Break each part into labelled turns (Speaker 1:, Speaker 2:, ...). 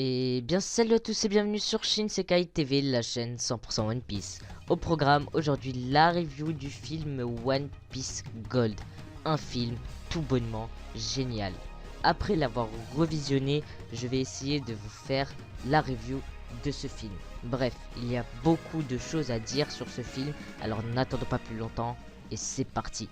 Speaker 1: Et bien salut à tous et bienvenue sur Shinsekai TV, la chaîne 100% One Piece. Au programme aujourd'hui la review du film One Piece Gold, un film tout bonnement génial. Après l'avoir revisionné, je vais essayer de vous faire la review de ce film. Bref, il y a beaucoup de choses à dire sur ce film, alors n'attendons pas plus longtemps et c'est parti.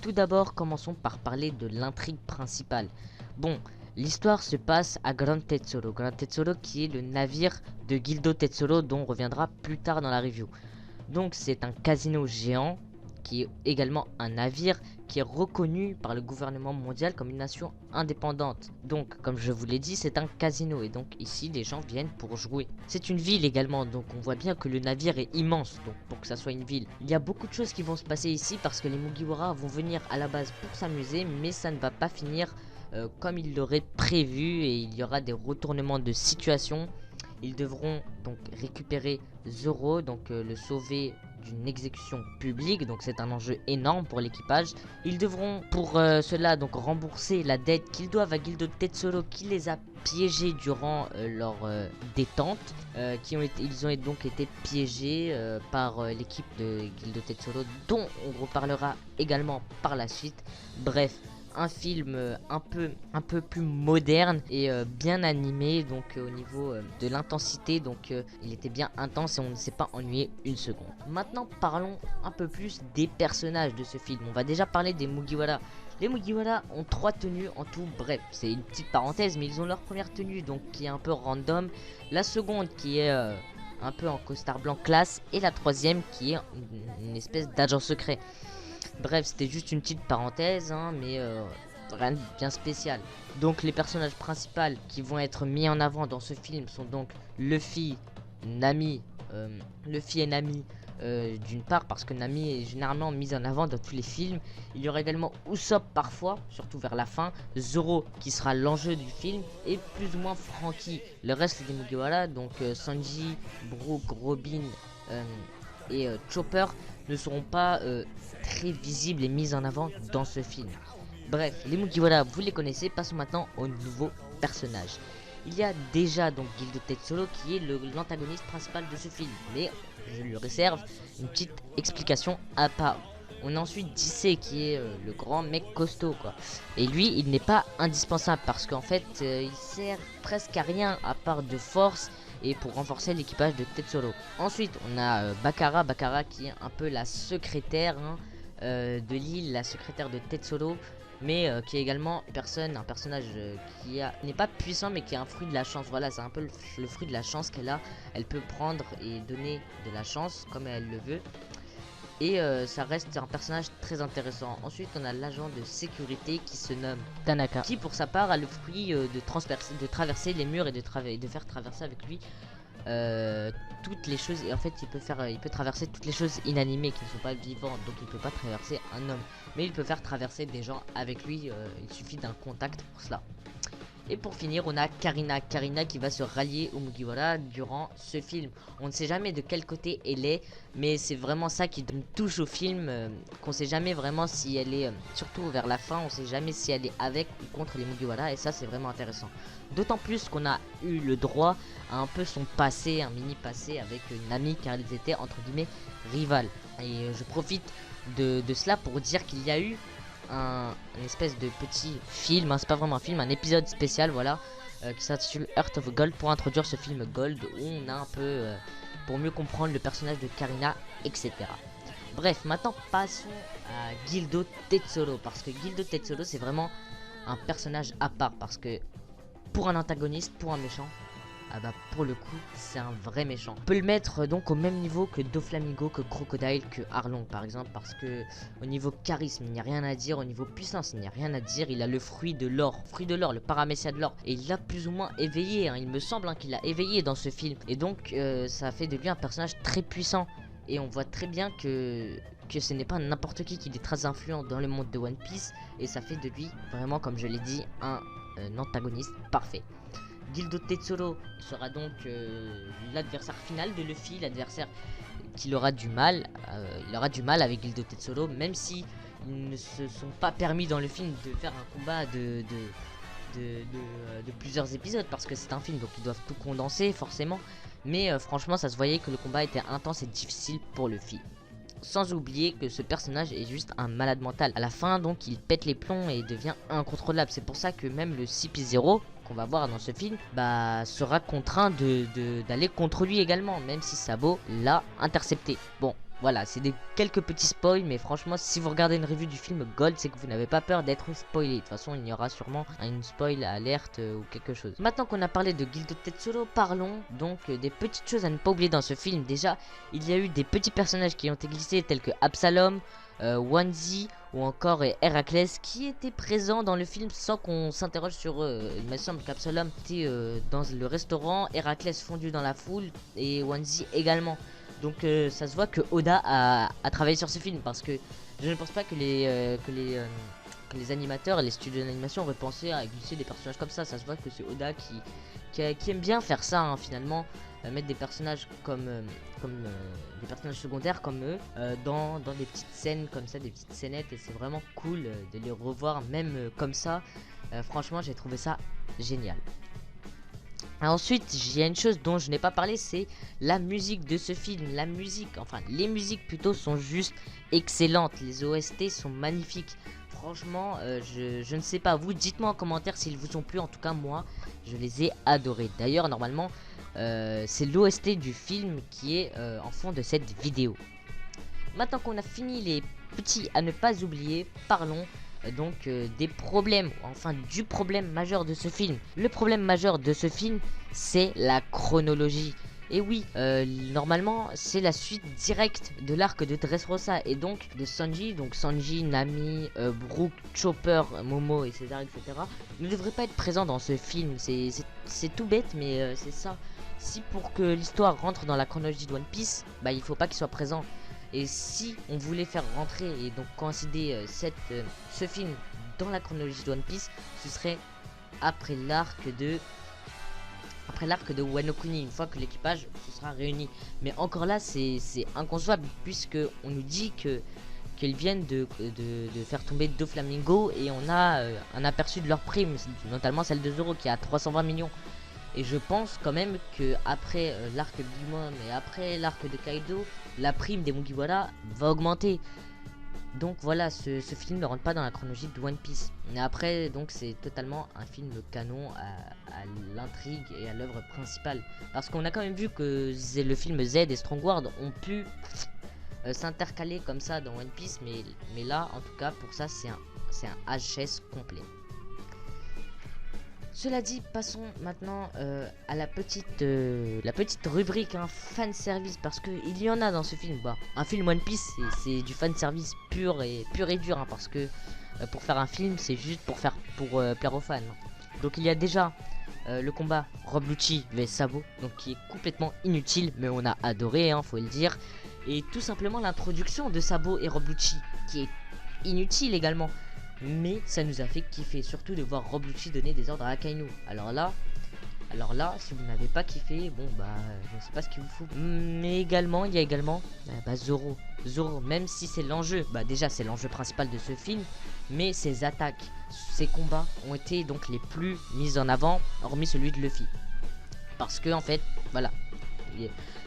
Speaker 1: Tout d'abord, commençons par parler de l'intrigue principale. Bon, l'histoire se passe à Grand Tetsuro. Grand Tetsuro qui est le navire de Gildo Tetsuro dont on reviendra plus tard dans la review. Donc c'est un casino géant qui est également un navire qui est reconnu par le gouvernement mondial comme une nation indépendante. Donc comme je vous l'ai dit, c'est un casino et donc ici les gens viennent pour jouer. C'est une ville également, donc on voit bien que le navire est immense, donc pour que ça soit une ville. Il y a beaucoup de choses qui vont se passer ici parce que les Mugiwara vont venir à la base pour s'amuser, mais ça ne va pas finir comme ils l'auraient prévu et il y aura des retournements de situation. Ils devront donc récupérer Zoro, donc le sauver d'une exécution publique, donc c'est un enjeu énorme pour l'équipage. Ils devront pour cela donc rembourser la dette qu'ils doivent à Gildo Tetsuro qui les a piégés durant leur détente. Ils ont donc été piégés par l'équipe de Gildo Tetsuro dont on reparlera également par la suite. Bref, un film un peu plus moderne et bien animé, donc au niveau de l'intensité, donc il était bien intense et on ne s'est pas ennuyé une seconde. Maintenant parlons un peu plus des personnages de ce film. On va déjà parler des Mugiwara. Les Mugiwara ont 3 tenues en tout, bref c'est une petite parenthèse, mais ils ont leur première tenue donc qui est un peu random, la seconde qui est un peu en costard blanc classe, et la troisième qui est une espèce d'agent secret. Bref, c'était juste une petite parenthèse, hein, mais rien de bien spécial. Donc les personnages principaux qui vont être mis en avant dans ce film sont donc Luffy, Nami, Luffy et Nami d'une part parce que Nami est généralement mise en avant dans tous les films. Il y aura également Usopp parfois, surtout vers la fin, Zoro qui sera l'enjeu du film et plus ou moins Franky. Le reste des Mugiwara, donc Sanji, Brook, Robin et Chopper ne seront pas très visibles et mis en avant dans ce film. Bref, les Mugiwara, vous les connaissez, passons maintenant aux nouveaux personnages. Il y a déjà donc Gildo Tetsuro qui est l'antagoniste principal de ce film, mais je lui réserve une petite explication à part. On a ensuite Jissei qui est le grand mec costaud quoi. Et lui il n'est pas indispensable parce qu'en fait il sert presque à rien à part de force et pour renforcer l'équipage de Tetsuro. Ensuite on a Bakara qui est un peu la secrétaire de l'île, la secrétaire de Tetsuro, mais qui est également un personnage qui n'est pas puissant mais qui a un fruit de la chance. Voilà, c'est un peu le fruit de la chance qu'elle a. Elle peut prendre et donner de la chance comme elle le veut. Et ça reste un personnage très intéressant. Ensuite on a l'agent de sécurité qui se nomme Tanaka, qui pour sa part a le fruit de traverser les murs et de faire traverser avec lui toutes les choses. Et en fait il peut traverser toutes les choses inanimées qui ne sont pas vivantes. Donc il peut pas traverser un homme, mais il peut faire traverser des gens avec lui. Il suffit d'un contact pour cela. Et pour finir, on a Karina qui va se rallier aux Mugiwara durant ce film. On ne sait jamais de quel côté elle est, mais c'est vraiment ça qui me touche au film, qu'on sait jamais vraiment si elle est, surtout vers la fin, on sait jamais si elle est avec ou contre les Mugiwara, et ça c'est vraiment intéressant. D'autant plus qu'on a eu le droit à un peu son passé, un mini passé avec Nami, car ils étaient entre guillemets rivales. Et je profite de cela pour dire qu'il y a eu une espèce de petit film, c'est pas vraiment un film, un épisode spécial, voilà, qui s'intitule Heart of Gold pour introduire ce film Gold où on a un peu pour mieux comprendre le personnage de Karina, etc. Bref, maintenant passons à Gildo Tetsuro parce que Gildo Tetsuro c'est vraiment un personnage à part parce que pour un antagoniste, pour un méchant, ah bah pour le coup c'est un vrai méchant. On peut le mettre donc au même niveau que Doflamingo, que Crocodile, que Arlong par exemple, parce que au niveau charisme il n'y a rien à dire, au niveau puissance il n'y a rien à dire. Il a le fruit de l'or, le paramécia de l'or, et il l'a plus ou moins éveillé, il me semble qu'il l'a éveillé dans ce film, et donc ça fait de lui un personnage très puissant. Et on voit très bien que que ce n'est pas n'importe qui est très influent dans le monde de One Piece, et ça fait de lui vraiment, comme je l'ai dit, un antagoniste parfait. Gildo Tetsuro sera donc l'adversaire final de Luffy, l'adversaire qu'il aura du mal, il aura du mal avec Gildo Tetsuro, même si ils ne se sont pas permis dans le film de faire un combat de plusieurs épisodes, parce que c'est un film, donc ils doivent tout condenser forcément. Mais franchement, ça se voyait que le combat était intense et difficile pour Luffy. Sans oublier que ce personnage est juste un malade mental. À la fin, donc, il pète les plombs et devient incontrôlable. C'est pour ça que même le CP0 qu'on va voir dans ce film, bah, sera contraint d'aller contre lui également, même si Sabo l'a intercepté. Bon, voilà, c'est quelques petits spoils, mais franchement, si vous regardez une review du film Gold, c'est que vous n'avez pas peur d'être spoilé. De toute façon, il y aura sûrement une spoil alerte ou quelque chose. Maintenant qu'on a parlé de Gildo Tetsuro, parlons donc des petites choses à ne pas oublier dans ce film. Déjà, il y a eu des petits personnages qui ont été glissés, tels que Absalom, Wanzi ou encore Héraclès, qui étaient présents dans le film sans qu'on s'interroge sur eux. Il me semble qu'Absalom était dans le restaurant, Héraclès fondu dans la foule et Wanzi également. Donc ça se voit que Oda a travaillé sur ce film, parce que je ne pense pas que les animateurs et les studios d'animation auraient pensé à glisser des personnages comme ça. Ça se voit que c'est Oda qui aime bien faire ça, hein, finalement, mettre des personnages comme des personnages secondaires comme eux dans des petites scènes comme ça, des petites scénettes, et c'est vraiment cool de les revoir même comme ça. Franchement, j'ai trouvé ça génial. Ensuite, il y a une chose dont je n'ai pas parlé, c'est la musique de ce film. La musique, enfin les musiques plutôt, sont juste excellentes. Les OST sont magnifiques. Franchement, je ne sais pas, vous dites-moi en commentaire s'ils vous ont plu. En tout cas, moi, je les ai adorés. D'ailleurs, normalement, c'est l'OST du film qui est en fond de cette vidéo. Maintenant qu'on a fini les petits à ne pas oublier, parlons donc des problèmes, enfin du problème majeur de ce film. Le problème majeur de ce film, c'est la chronologie. Et oui, normalement, c'est la suite directe de l'arc de Dressrosa et donc de Sanji. Donc Sanji, Nami, Brook, Chopper, Momo, etc., ne devraient pas être présents dans ce film. C'est tout bête, mais c'est ça. Si pour que l'histoire rentre dans la chronologie de One Piece, bah il faut pas qu'il soit présent. Et si on voulait faire rentrer et donc coïncider ce film dans la chronologie de One Piece, ce serait après l'arc de Wano Kuni, une fois que l'équipage se sera réuni. Mais encore là, c'est inconcevable, puisque on nous dit qu'ils viennent de faire tomber Doflamingo, et on a un aperçu de leur prime, notamment celle de Zoro qui a 320 millions. Et je pense quand même que après l'arc de Big Mom et après l'arc de Kaido, la prime des Mugiwara va augmenter. Donc voilà, ce film ne rentre pas dans la chronologie de One Piece. Mais après, donc c'est totalement un film canon à l'intrigue et à l'œuvre principale. Parce qu'on a quand même vu que le film Z et Strongward ont pu s'intercaler comme ça dans One Piece. Mais là, en tout cas, pour ça, c'est un HS complet. Cela dit, passons maintenant à la petite rubrique fan service, parce que il y en a dans ce film. Bah, un film One Piece, c'est du fan service pur et dur, hein, parce que pour faire un film, c'est juste pour plaire aux fans. Donc il y a déjà le combat Rob Lucci vs Sabo, donc qui est complètement inutile, mais on a adoré, hein, faut le dire. Et tout simplement l'introduction de Sabo et Rob Lucci, qui est inutile également. Mais ça nous a fait kiffer, surtout de voir Rob Lucci donner des ordres à Akainu. Alors là, si vous n'avez pas kiffé, bon bah, je ne sais pas ce qu'il vous faut. Mais également, il y a également Zoro. Zoro, même si c'est l'enjeu, bah déjà c'est l'enjeu principal de ce film, mais ses attaques, ses combats ont été donc les plus mis en avant, hormis celui de Luffy. Parce que en fait, voilà,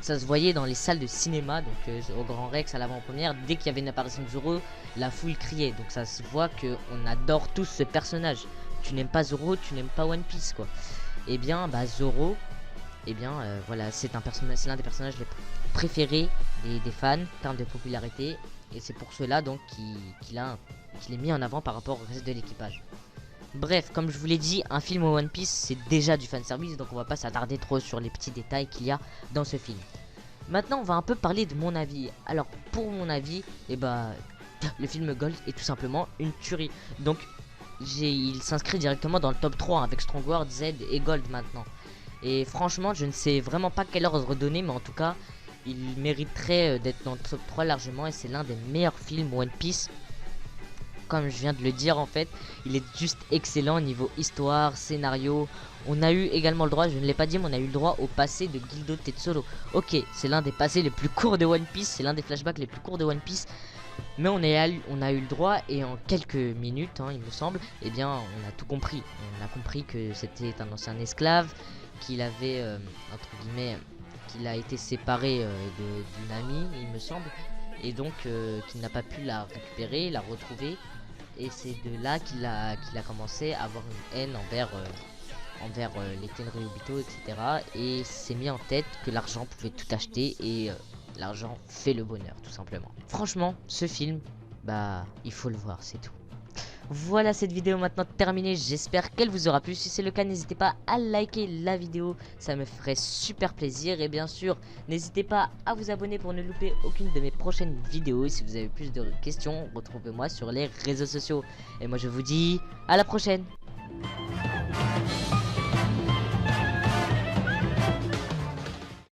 Speaker 1: ça se voyait dans les salles de cinéma, donc au Grand Rex à l'avant-première, dès qu'il y avait une apparition de Zoro, la foule criait. Donc ça se voit qu'on adore tous ce personnage. Tu n'aimes pas Zoro, tu n'aimes pas One Piece, quoi. Et bien bah Zoro, voilà, c'est l'un des personnages les préférés des fans en termes de popularité, et c'est pour cela donc qu'il est mis en avant par rapport au reste de l'équipage. Bref, comme je vous l'ai dit, un film au One Piece, c'est déjà du fanservice, donc on va pas s'attarder trop sur les petits détails qu'il y a dans ce film. Maintenant, on va un peu parler de mon avis. Alors, pour mon avis, le film Gold est tout simplement une tuerie. Donc, il s'inscrit directement dans le top 3 avec Strongward, Z et Gold maintenant. Et franchement, je ne sais vraiment pas quel ordre donner, mais en tout cas, il mériterait d'être dans le top 3 largement, et c'est l'un des meilleurs films One Piece. Comme je viens de le dire, en fait, il est juste excellent au niveau histoire, scénario. On a eu également le droit, je ne l'ai pas dit, mais on a eu le droit au passé de Gildo Tetsuro. Ok, c'est l'un des passés les plus courts de One Piece, c'est l'un des flashbacks les plus courts de One Piece. Mais on a eu le droit, et en quelques minutes, hein, il me semble, eh bien, on a tout compris. On a compris que c'était un ancien esclave, qu'il avait, entre guillemets, qu'il a été séparé d'une amie, il me semble, et donc qu'il n'a pas pu la récupérer, la retrouver. Et c'est de là qu'il a commencé à avoir une haine envers les Tenryubito, etc. Et s'est mis en tête que l'argent pouvait tout acheter, et l'argent fait le bonheur, tout simplement. Franchement, ce film, bah, il faut le voir, c'est tout. Voilà, cette vidéo maintenant terminée, j'espère qu'elle vous aura plu. Si c'est le cas, n'hésitez pas à liker la vidéo, ça me ferait super plaisir. Et bien sûr, n'hésitez pas à vous abonner pour ne louper aucune de mes prochaines vidéos. Et si vous avez plus de questions, retrouvez-moi sur les réseaux sociaux. Et moi je vous dis à la prochaine.